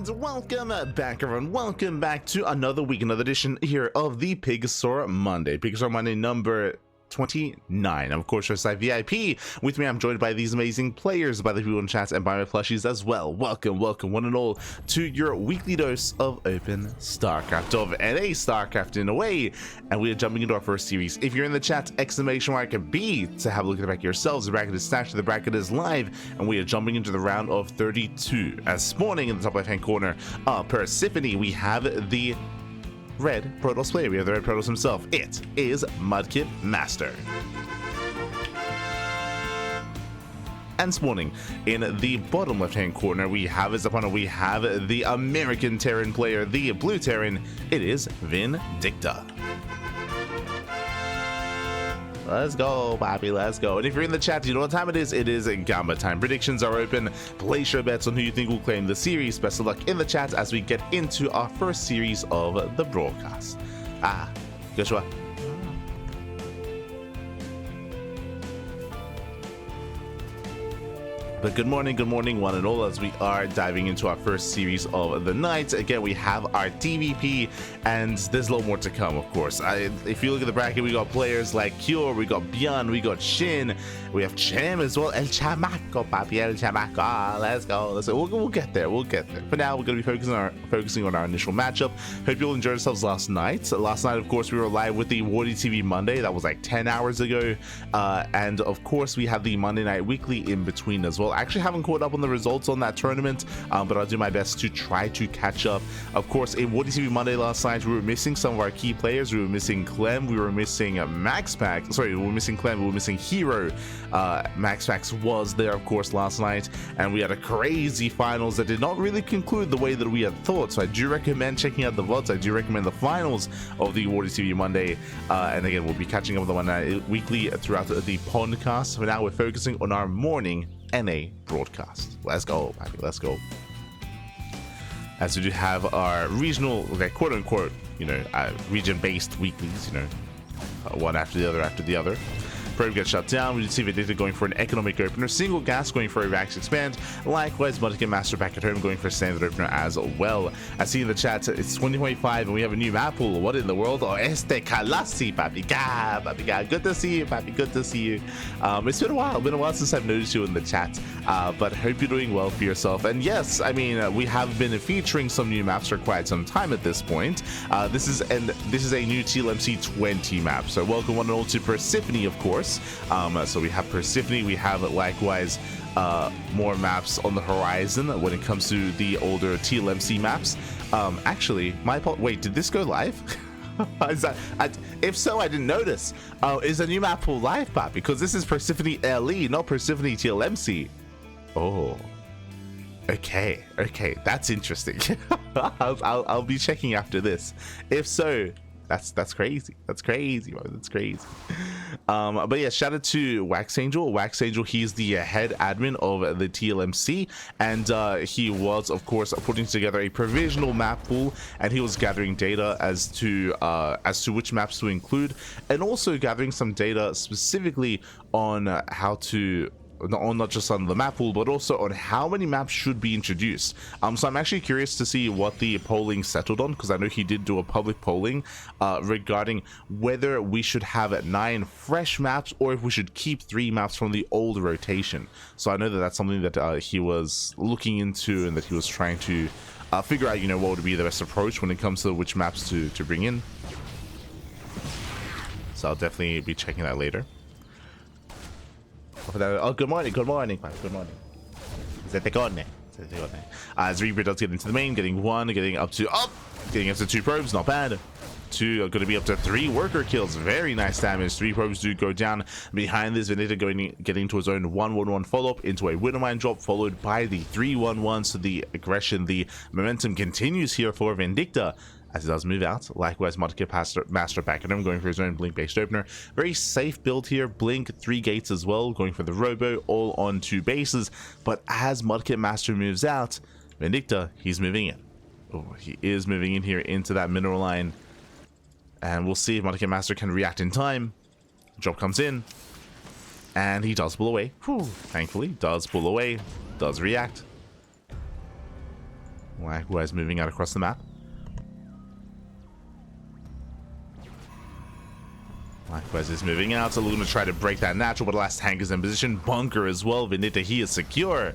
And welcome back, everyone. Welcome back to another week, another edition here of the PiGosaur Monday. PiGosaur Monday number 29. Of course, just like VIP. With me, I'm joined by these amazing players, by the people in chat, and by my plushies as well. Welcome, one and all, to your weekly dose of open StarCraft, of NA StarCraft in a way. And we are jumping into our first series. If you're in the chat, exclamation mark B to have a look at the bracket yourselves. The bracket is stashed, the bracket is live, and we are jumping into the round of 32. As spawning in the top left-hand corner, Persephone, we have the red Protoss player. We have the red Protoss himself. It is MudkipMaster. And spawning in the bottom left-hand corner, we have his opponent. We have the American Terran player, the blue Terran. It is Vindicta. Let's go, Bobby, let's go. And if you're in the chat, you know what time it is. It is Gamba time. Predictions are open. Place your bets on who you think will claim the series. Best of luck in the chat as we get into our first series of the broadcast. Joshua. But good morning, one and all, as we are diving into our first series of the night. Again, we have our TvP, and there's a lot more to come, of course. If you look at the bracket, we got players like Cure, we got Beyond, we got Shin, we have Chem as well. El Chamaco, papi, El Chamaco. Let's go. We'll get there. For now, we're going to be focusing on our initial matchup. Hope you all enjoyed yourselves last night. Last night, of course, we were live with the Wardy TV Monday. That was like 10 hours ago. And of course, we had the Monday Night Weekly in between as well. I actually haven't caught up on the results on that tournament, but I'll do my best to try to catch up. Of course, in Wardy TV Monday last night, we were missing some of our key players. We were missing Clem, we were missing MaxPax. Sorry, we were missing Clem, we were missing Hero. MaxPax was there, of course, last night, and we had a crazy finals that did not really conclude the way that we had thought. So I do recommend checking out the VODs. I do recommend the finals of the Wardy TV Monday, and again, we'll be catching up with the One Night Weekly throughout the podcast. For now, we're focusing on our morning NA broadcast. Let's go, baby, let's go. As we do have our regional, quote unquote, region-based weeklies, one after the other. Probe gets shut down. We did see Vindicta going for an economic opener. Single gas going for a Rax expand. Likewise, MudkipMaster back at home going for a standard opener as well. I see in the chat it's 2025 and we have a new map pool. What in the world? Oh, este Kalasi, papi. Good to see you, papi. Good to see you. It's been a while. Since I've noticed you in the chat. But hope you're doing well for yourself. And yes, I mean, we have been featuring some new maps for quite some time at this point. This is a new TLMC 20 map. So welcome one and all to Persephone, of course. So we have Persephone, we have likewise more maps on the horizon when it comes to the older TLMC maps. Actually, wait, did this go live? If so, I didn't notice. Is a new map pool live, Pop? Because this is Persephone LE, not Persephone TLMC. Oh. Okay, that's interesting. I'll be checking after this. If so, that's crazy. That's crazy. But yeah, shout out to Wax Angel. He's the head admin of the TLMC, and he was, of course, putting together a provisional map pool, and he was gathering data as to which maps to include, and also gathering some data specifically on how to, not just on the map pool, but also on how many maps should be introduced. So I'm actually curious to see what the polling settled on, because I know he did do a public polling regarding whether we should have 9 fresh maps or if we should keep 3 maps from the old rotation. So I know that that's something that he was looking into and that he was trying to figure out, what would be the best approach when it comes to which maps to bring in. So I'll definitely be checking that later. Oh, good morning. As Reaper does get into the main, getting up to 2 probes, not bad. 2 are going to be up to 3 worker kills. Very nice damage. 3 probes do go down. Behind this, Vindicta getting to his own 1-1-1 follow-up into a Widowmine drop, followed by the 3-1-1. So the aggression, the momentum continues here for Vindicta as he does move out. Likewise, MudkipMaster back at him, going for his own Blink-based opener. Very safe build here. Blink, 3 gates as well, going for the Robo, all on 2 bases. But as MudkipMaster moves out, Vindicta, he's moving in. Oh, he is moving in here into that mineral line. And we'll see if MudkipMaster can react in time. Drop comes in. And he does pull away. Whew, thankfully, does pull away. Does react. Likewise, moving out across the map. Likewise is moving out, so we're going to try to break that natural, but alas, tank is in position. Bunker as well. Vindicta, he is secure.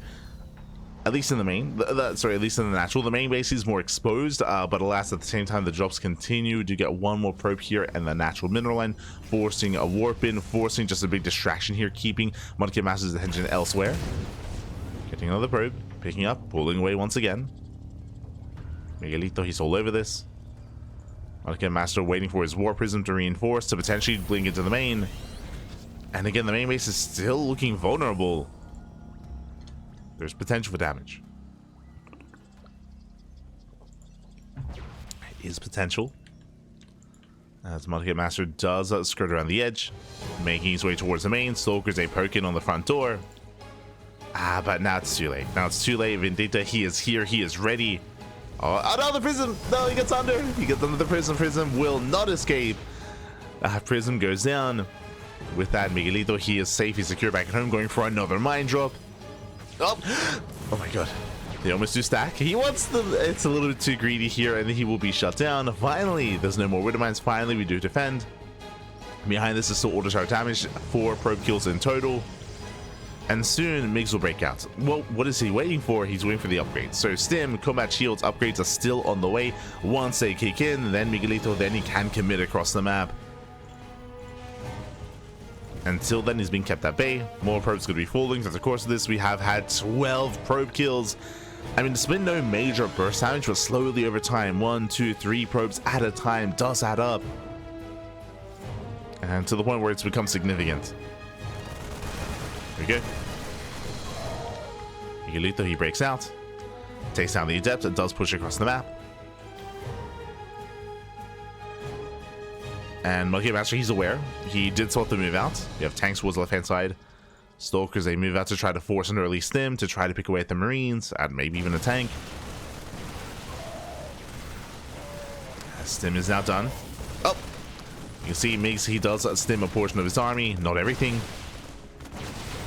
At least in the main. Sorry, at least in the natural. The main base is more exposed, but alas, at the same time, the drops continue to get one more probe here, and the natural mineral line, forcing a warp in, forcing just a big distraction here, keeping MudkipMaster's attention elsewhere. Getting another probe, picking up, pulling away once again. Miguelito, he's all over this. MudkipMaster waiting for his War Prism to reinforce to potentially blink into the main. And again, the main base is still looking vulnerable. There's potential for damage. Is potential. As MudkipMaster does skirt around the edge, making his way towards the main. Stalker's a poking on the front door. But now it's too late. Now it's too late. Vindicta, he is here. He is ready. Oh no, the prism! No, he gets under. He gets under the prism. Prism will not escape. Prism goes down. With that, Miguelito, he is safe. He's secure back at home, going for another mine drop. Oh my god. They almost do stack. He wants the... It's a little bit too greedy here, and he will be shut down. Finally, there's no more Widow Mines. Finally, we do defend. Behind this is still auto tower damage. 4 probe kills in total. And soon, Migs will break out. Well, what is he waiting for? He's waiting for the upgrades. So Stim, Combat Shields upgrades are still on the way. Once they kick in, then Miguelito, then he can commit across the map. Until then, he's being kept at bay. More probes could be falling. Throughout the course of this, we have had 12 probe kills. I mean, there's been no major burst damage, but slowly over time, 1, 2, 3 probes at a time does add up. And to the point where it's become significant. There we go. Miguelito, he breaks out, takes down the Adept, and does push across the map. And MudkipMaster, he's aware. He did sort the move out. You have tanks towards the left-hand side. Stalkers, they move out to try to force an early Stim, to try to pick away at the Marines, and maybe even a tank. Stim is now done. Oh! You can see Migs, he does Stim a portion of his army, not everything.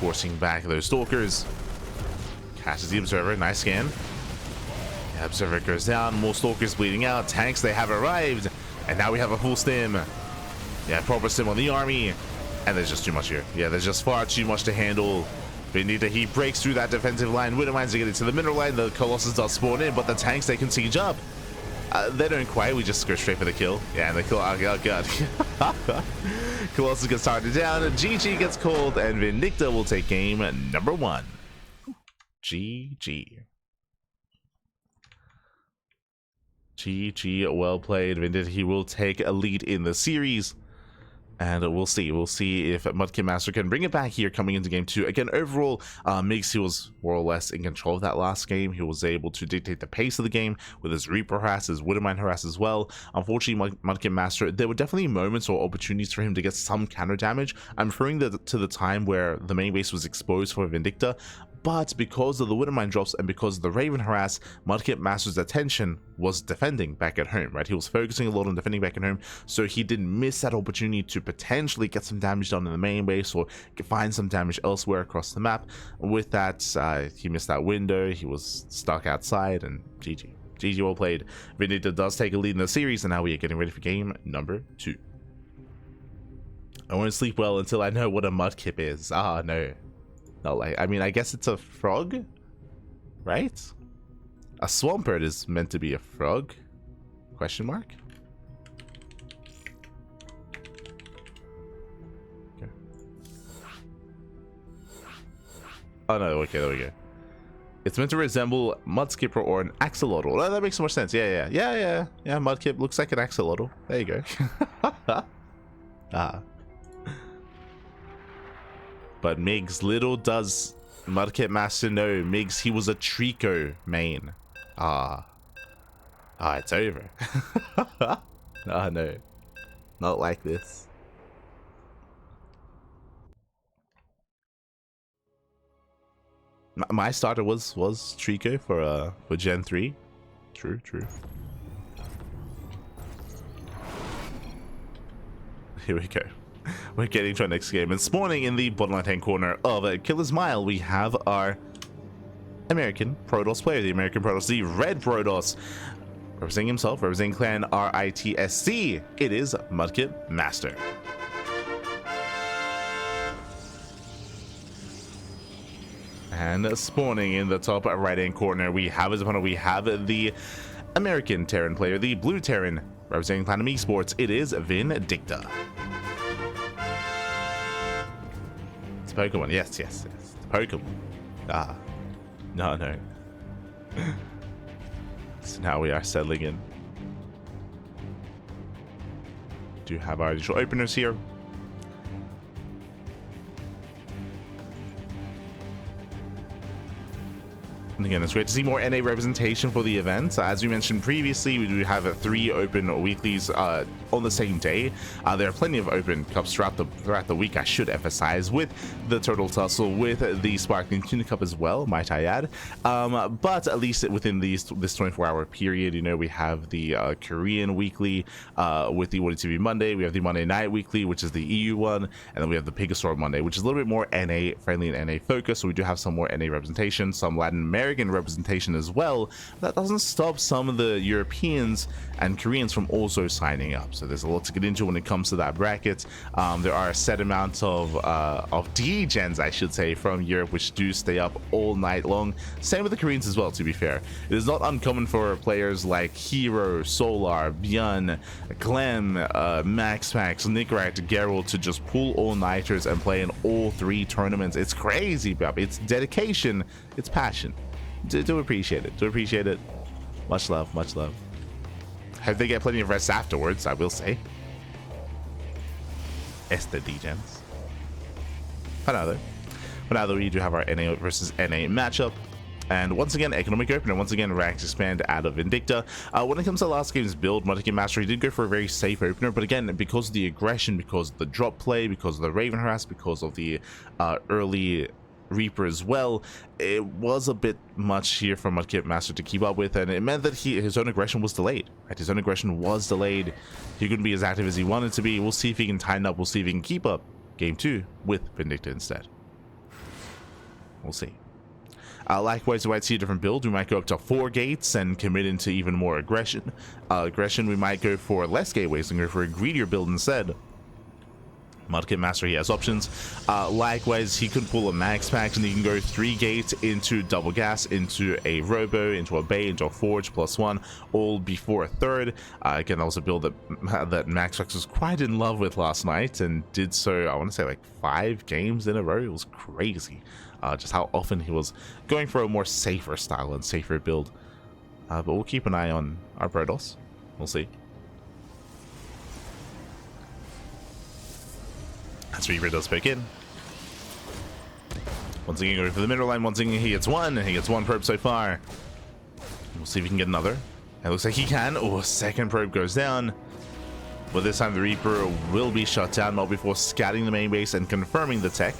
Forcing back those Stalkers. Catches the Observer, nice scan. The Observer goes down, more Stalkers bleeding out. Tanks, they have arrived. And now we have a full Stim. Yeah, proper Stim on the army. And there's just too much here. Yeah, there's just far too much to handle. Vindicta, he breaks through that defensive line. Widow Mines to get into the mineral line. The Colossus does spawn in, but the tanks, they can siege up. They don't quite. We just go straight for the kill. Yeah, and the kill. Oh, God. Colossus gets targeted down. GG gets called, and Vindicta will take game number 1. GG. GG, well played. Vindicta, he will take a lead in the series. And we'll see if MudkipMaster can bring it back here coming into game 2. Again, overall, Migs, he was more or less in control of that last game. He was able to dictate the pace of the game with his Reaper harass, his Widowmine harass as well. Unfortunately, MudkipMaster, there were definitely moments or opportunities for him to get some counter damage. I'm referring to the time where the main base was exposed for Vindicta. But because of the Widowmine drops and because of the Raven harass, MudkipMaster's attention was defending back at home, right? He was focusing a lot on defending back at home, so he didn't miss that opportunity to potentially get some damage done in the main base or find some damage elsewhere across the map. With that, he missed that window, he was stuck outside, and GG. GG, well played. Vindicta does take a lead in the series, and now we are getting ready for game number 2. I won't sleep well until I know what a Mudkip is. Ah, no. Not like, I mean, I guess it's a frog, right? A Swampert is meant to be a frog? Question mark? Okay. Oh no, okay, there we go. It's meant to resemble Mudskipper or an Axolotl. Oh, that makes more sense. Yeah, Mudkip looks like an Axolotl. There you go. Ah. But Migs, little does MudkipMaster know, Migs, he was a Trico main. It's over. Oh no, not like this. My starter was Trico for Gen 3. True. Here we go. We're getting to our next game, and spawning in the bottom right hand corner of Killer's Mile, we have our American Protoss player, the American Protoss, the Red Protoss. Representing himself, representing clan RITSC, it is MudkipMaster. And spawning in the top right-hand corner, we have his opponent. We have the American Terran player, the Blue Terran, representing Clan Esports. It is Vindicta. It's Pokemon. Yes, yes, yes. It's Pokemon. Ah, no, no. So now we are settling in. Do have our initial openers here. And again, it's great to see more NA representation for the event. As we mentioned previously, we do have 3 open weeklies on the same day. There are plenty of open cups throughout the week, I should emphasize, with the Turtle Tussle, with the Sparkling Tuna Cup as well, might I add. But at least within this 24-hour period, you know, we have the Korean weekly with the TvP Monday. We have the Monday Night weekly, which is the EU one, and then we have the PiGosaur Monday, which is a little bit more NA friendly and NA focused. So we do have some more NA representation, some Latin American representation as well. That doesn't stop some of the Europeans and Koreans from also signing up. So there's a lot to get into when it comes to that bracket. There are a set amount of D-gens, I should say, from Europe, which do stay up all night long. Same with the Koreans as well, to be fair. It is not uncommon for players like Hero, Solar, Björn, Clem, Max, Nickrat, Geralt to just pull all-nighters and play in all 3 tournaments. It's crazy, bro. It's dedication. It's passion. Do appreciate it. Do appreciate it. Much love. Much love. Hope they get plenty of rest afterwards, I will say. Este D-gens. For now, we do have our NA versus NA matchup. And once again, economic opener. Once again, ranks expand out of Vindicta. When it comes to last game's build, MudkipMaster, he did go for a very safe opener. But again, because of the aggression, because of the drop play, because of the Raven harass, because of the early Reaper as well, it was a bit much here for MudkipMaster to keep up with, and it meant that his own aggression was delayed. Right? His own aggression was delayed. He couldn't be as active as he wanted to be. We'll see if he can tighten up. We'll see if he can keep up game 2 with Vindicta instead. We'll see. Likewise, we might see a different build. We might go up to 4 gates and commit into even more aggression. We might go for less gateways and go for a greedier build instead. MudkipMaster, he has options. Likewise, he can pull a max pack and he can go 3 gates into double gas, into a robo, into a bay, into a forge +1, all before a 3rd. Again, that was a build that Max Pax was quite in love with last night and did so, I want to say, like 5 games in a row. It was crazy. Just how often he was going for a more safer style and safer build. But we'll keep an eye on our Protoss. We'll see. That's Reaper does pick in. Once again, going for the middle line. Once again, he gets 1, and he gets 1 probe so far. We'll see if he can get another. It looks like he can. Oh, 2nd probe goes down. But this time the Reaper will be shut down not before scouting the main base and confirming the tech.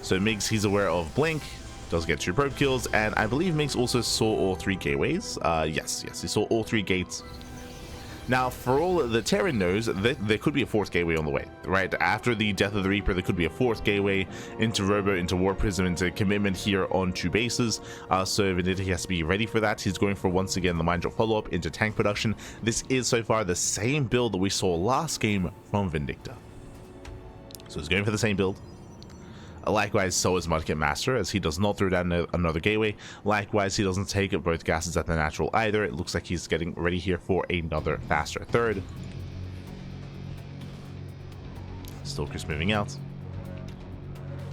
So Migs, he's aware of Blink, does get 2 probe kills, and I believe Migs also saw all 3 gateways. Yes, he saw all 3 gates. Now, for all the Terran knows, there could be a 4th gateway on the way, right? After the death of the Reaper, there could be a 4th gateway into Robo, into War Prism, into Commitment here on 2 bases. So Vindicta, he has to be ready for that. He's going for, once again, the Mind Drop follow-up into tank production. This is so far the same build that we saw last game from Vindicta. So he's going for the same build. Likewise, so is MudkipMaster, as he does not throw down another gateway. Likewise, he doesn't take both gases at the natural either. It looks like he's getting ready here for another faster 3rd. Stalker's moving out.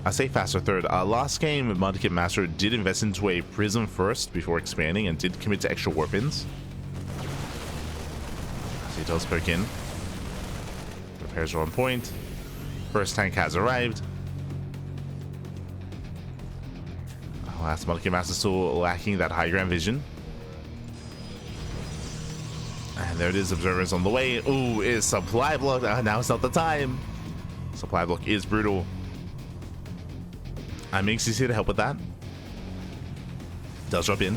I say faster 3rd. Last game, MudkipMaster did invest into a Prism first before expanding and did commit to extra warp-ins. So he does poke in. Repairs are on point. First tank has arrived. Last MudkipMaster still lacking that high ground vision. And there it is, observers on the way. Ooh, is supply block. Now it's not the time. Supply block is brutal. Mix is here to help with that. Does drop in.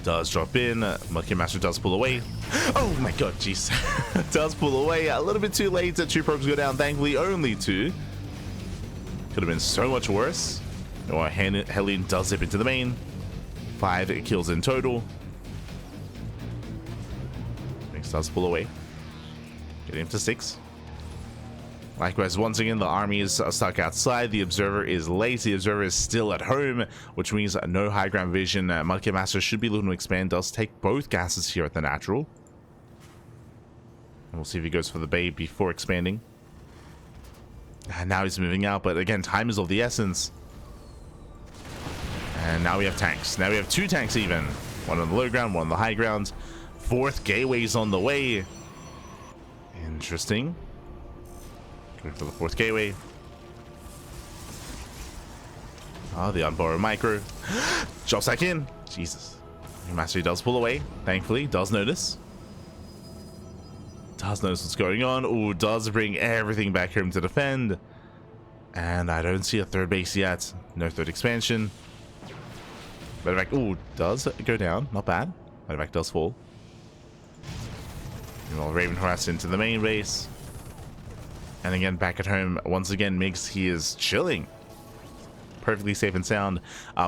MudkipMaster does pull away. Oh my god, jeez. Does pull away a little bit too late. 2 probes go down, thankfully only 2. Could have been so much worse. Or Helene does zip into the main. 5 kills in total. Mix does pull away. Getting him to 6. Likewise, once again, the army is stuck outside. The observer is late. The observer is still at home, which means no high ground vision. MudkipMaster should be looking to expand. Does take both gases here at the natural. And we'll see if he goes for the bait before expanding. And now he's moving out, but again, time is of the essence. And now we have tanks. Now we have 2 tanks even. One on the low ground, one on the high ground. 4th gateway's on the way. Interesting. Going for the 4th gateway. Oh, the unborrowed micro. Drops back in. Jesus. Mastery does pull away. Thankfully, does notice. Does notice what's going on. Ooh, does bring everything back home to defend. And I don't see a 3rd base yet. No 3rd expansion. Medevac, ooh, does go down. Not bad. Medevac does fall. Meanwhile, Raven harassed into the main base. And again, back at home, once again, Migs, he is chilling. Perfectly safe and sound.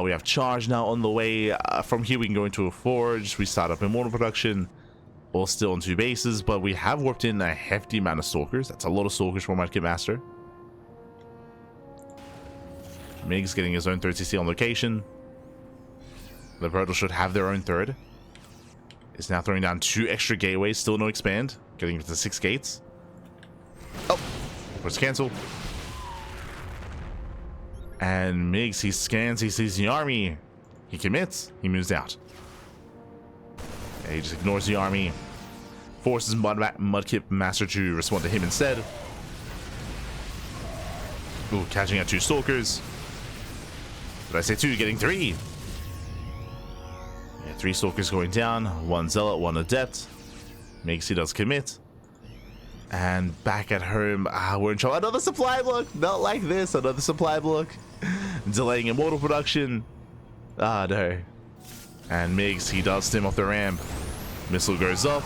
We have charge now on the way. From here, we can go into a forge. We start up immortal production. All still on 2 bases, but we have warped in a hefty amount of stalkers. That's a lot of stalkers for MudkipMaster. Migs getting his own 3rd CC on location. The Proto should have their own 3rd. Is now throwing down 2 extra gateways. Still no expand. Getting to 6 gates. Oh, let's cancel. And Migs, he scans, he sees the army. He commits, he moves out. Yeah, he just ignores the army. Forces MudkipMaster to respond to him instead. Ooh, catching out 2 stalkers. Did I say 2? Getting 3. Yeah, 3 stalkers going down. 1 zealot, 1 adept. Migs, he does commit. And back at home, we're in trouble. Another supply block! Not like this. Another supply block. Delaying immortal production. No. And Migs, he does stim off the ramp. Missile goes up.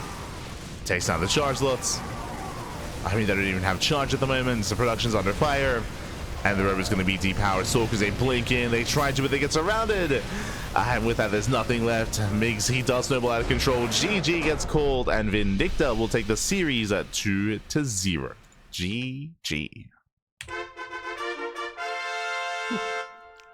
Takes down the charge lots. I mean, they don't even have charge at the moment. So production's under fire. And the rover's going to be depowered. Stalkers, they blink in. They try to, but they get surrounded. And with that, there's nothing left. Migs, he does snowball out of control. GG gets called. And Vindicta will take the series at 2-0. GG.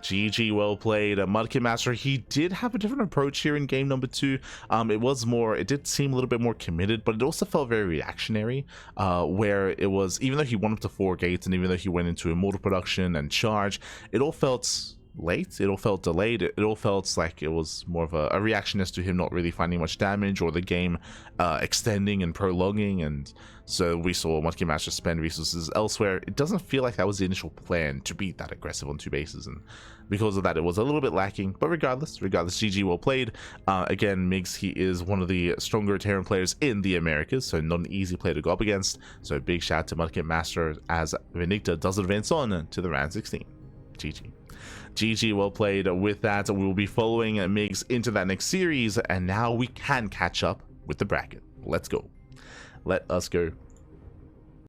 GG, well played. MudkipMaster, he did have a different approach here in game number 2. It did seem a little bit more committed, but it also felt very reactionary, where it was, even though he went up to 4 gates, and even though he went into immortal production and charge, it all felt late, it all felt delayed, it all felt like it was more of a reaction as to him not really finding much damage, or the game extending and prolonging, and so we saw MudkipMaster spend resources elsewhere. It doesn't feel like that was the initial plan, to be that aggressive on 2 bases, and because of that it was a little bit lacking, but regardless, GG, well played. Again, Migs, he is one of the stronger Terran players in the Americas, so not an easy player to go up against, so big shout out to MudkipMaster as Vindicta does advance on to the round 16. GG. GG, well played. With that, we will be following Migs into that next series, and now we can catch up with the bracket. Let's go. Let us go.